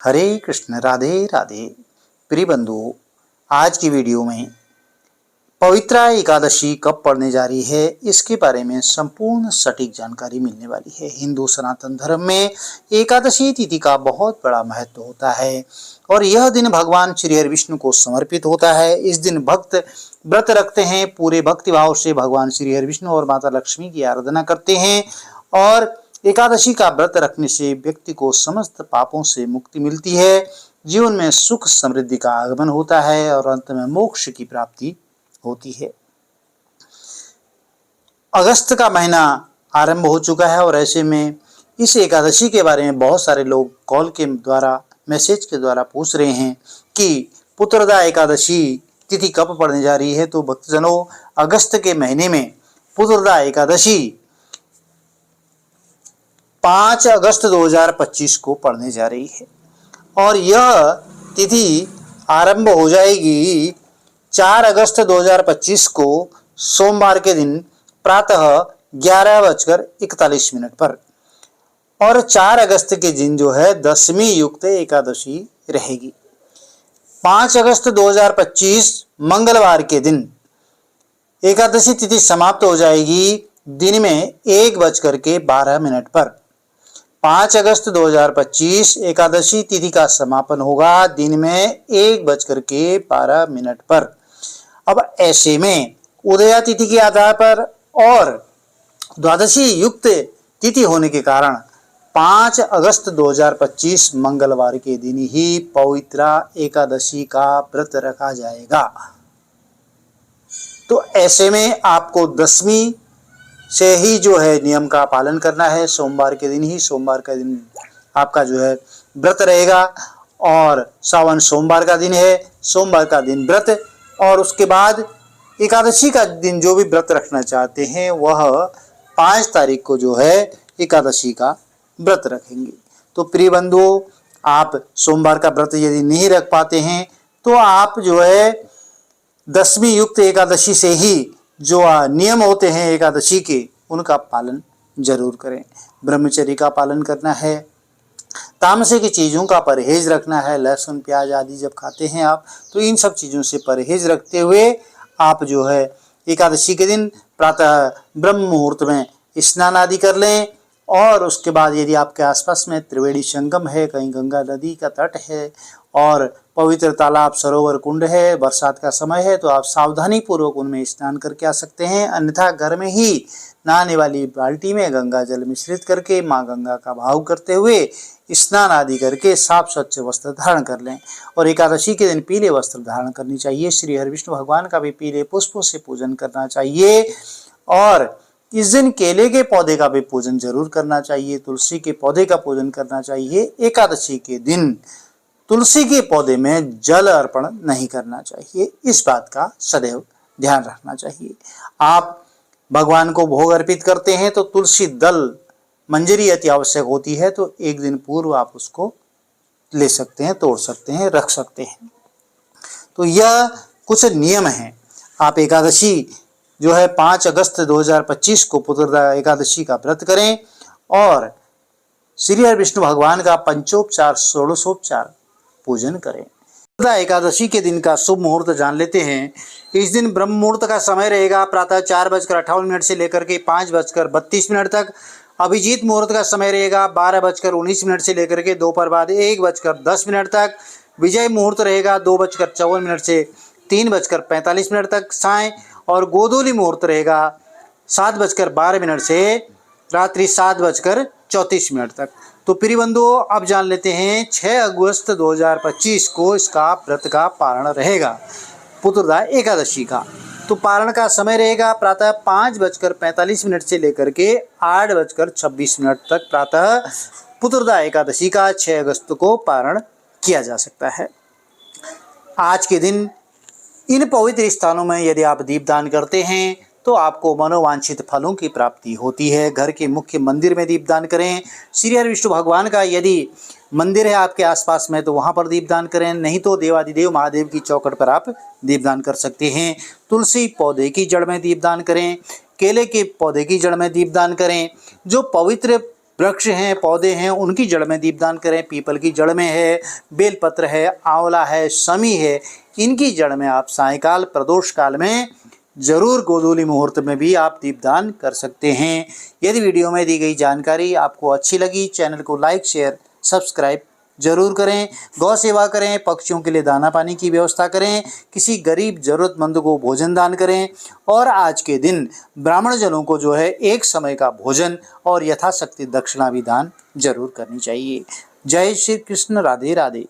हरे कृष्ण, राधे राधे। प्रिय बंधुओं, आज की वीडियो में पवित्रा एकादशी कब पड़ने जा रही है, इसके बारे में संपूर्ण सटीक जानकारी मिलने वाली है। हिंदू सनातन धर्म में एकादशी तिथि का बहुत बड़ा महत्व होता है और यह दिन भगवान श्री हरि विष्णु को समर्पित होता है। इस दिन भक्त व्रत रखते हैं, पूरे भक्तिभाव से भगवान श्री हरि विष्णु और माता लक्ष्मी की आराधना करते हैं और एकादशी का व्रत रखने से व्यक्ति को समस्त पापों से मुक्ति मिलती है, जीवन में सुख समृद्धि का आगमन होता है और अंत में मोक्ष की प्राप्ति होती है। अगस्त का महीना आरंभ हो चुका है और ऐसे में इस एकादशी के बारे में बहुत सारे लोग कॉल के द्वारा, मैसेज के द्वारा पूछ रहे हैं कि पुत्रदा एकादशी तिथि कब पड़ने जा रही है। तो भक्तजनों, अगस्त के महीने में पुत्रदा एकादशी 5 अगस्त 2025 को पड़ने जा रही है और यह तिथि आरंभ हो जाएगी 4 अगस्त 2025 को सोमवार के दिन प्रातः 11:41 पर और 4 अगस्त के दिन जो है दशमी युक्त एकादशी रहेगी। 5 अगस्त 2025 मंगलवार के दिन एकादशी तिथि समाप्त हो जाएगी दिन में 1:12 पर। 5 अगस्त 2025 एकादशी तिथि का समापन होगा दिन में 1:12 पर। अब ऐसे में उदया तिथि के आधार पर और द्वादशी युक्त तिथि होने के कारण 5 अगस्त 2025 मंगलवार के दिन ही पवित्रा एकादशी का व्रत रखा जाएगा। तो ऐसे में आपको दशमी से ही जो है नियम का पालन करना है। सोमवार के दिन ही, सोमवार का दिन आपका जो है व्रत रहेगा और सावन सोमवार का दिन है, सोमवार का दिन व्रत और उसके बाद एकादशी का दिन जो भी व्रत रखना चाहते हैं वह 5 तारीख को जो है एकादशी का व्रत रखेंगे। तो प्रिय बंधुओं, आप सोमवार का व्रत यदि नहीं रख पाते हैं तो आप जो है दशमी युक्त एकादशी से ही जो नियम होते हैं एकादशी के, उनका पालन जरूर करें। ब्रह्मचर्य का पालन करना है, तामसिक चीज़ों का परहेज रखना है। लहसुन प्याज आदि जब खाते हैं आप, तो इन सब चीज़ों से परहेज रखते हुए आप जो है एकादशी के दिन प्रातः ब्रह्म मुहूर्त में स्नान आदि कर लें और उसके बाद यदि आपके आसपास में त्रिवेणी संगम है, कहीं गंगा नदी का तट है और पवित्र तालाब, सरोवर, कुंड है, बरसात का समय है, तो आप सावधानी पूर्वक उनमें स्नान करके आ सकते हैं। अन्यथा घर में ही नहाने वाली बाल्टी में गंगा जल मिश्रित करके माँ गंगा का भाव करते हुए स्नान आदि करके साफ स्वच्छ वस्त्र धारण कर लें और एकादशी के दिन पीले वस्त्र धारण करनी चाहिए। श्री हरि विष्णु भगवान का भी पीले पुष्पों से पूजन करना चाहिए और इस दिन केले के पौधे का भी पूजन जरूर करना चाहिए, तुलसी के पौधे का पूजन करना चाहिए। एकादशी के दिन तुलसी के पौधे में जल अर्पण नहीं करना चाहिए, इस बात का सदैव ध्यान रखना चाहिए। आप भगवान को भोग अर्पित करते हैं तो तुलसी दल, मंजरी अति आवश्यक होती है, तो एक दिन पूर्व आप उसको ले सकते हैं, तोड़ सकते हैं, रख सकते हैं। तो यह कुछ नियम हैं। आप एकादशी जो है 5 अगस्त 2025 को पुत्रदा एकादशी का व्रत करें और श्री हरि विष्णु भगवान का पंचोपचार, षोडशोपचार पूजन करें। पुत्रदा एकादशी के दिन का शुभ मुहूर्त जान लेते हैं। इस दिन ब्रह्म मुहूर्त का समय रहेगा प्रातः 4:58 से लेकर के 5:32 तक। अभिजीत मुहूर्त का समय रहेगा 12:19 से लेकर के दोपहर बाद 1:10 तक। विजय मुहूर्त रहेगा 2:54 से 3:45 तक साय और गोधूली मुहूर्त रहेगा 7:12 से रात्रि 7:34 तक। तो प्रिय बंधुओं, अब जान लेते हैं 6 अगस्त 2025 को इसका व्रत का पारण रहेगा, पुत्रदा एकादशी का। तो पारण का समय रहेगा प्रातः 5:45 से लेकर के 8:26 तक। प्रातः पुत्रदा एकादशी का 6 अगस्त को पारण किया जा सकता है। आज के दिन इन पवित्र स्थानों में यदि आप दीपदान करते हैं तो आपको मनोवांछित फलों की प्राप्ति होती है। घर के मुख्य मंदिर में दीपदान करें। श्री हरि विष्णु भगवान का यदि मंदिर है आपके आसपास में तो वहाँ पर दीपदान करें, नहीं तो देवादिदेव महादेव की चौखट पर आप दीपदान कर सकते हैं। तुलसी पौधे की जड़ में दीपदान करें, केले के पौधे की जड़ में दीपदान करें। जो पवित्र वृक्ष हैं, पौधे हैं, उनकी जड़ में दीपदान करें। पीपल की जड़ में है, बेलपत्र है, आंवला है, शमी है, इनकी जड़ में आप सायंकाल प्रदोष काल में जरूर गोधूली मुहूर्त में भी आप दीपदान कर सकते हैं। यदि वीडियो में दी गई जानकारी आपको अच्छी लगी, चैनल को लाइक, शेयर, सब्सक्राइब जरूर करें। गौ सेवा करें, पक्षियों के लिए दाना पानी की व्यवस्था करें, किसी गरीब जरूरतमंद को भोजन दान करें और आज के दिन ब्राह्मण जनों को जो है एक समय का भोजन और यथाशक्ति दक्षिणा भी दान जरूर करनी चाहिए। जय श्री कृष्ण, राधे राधे।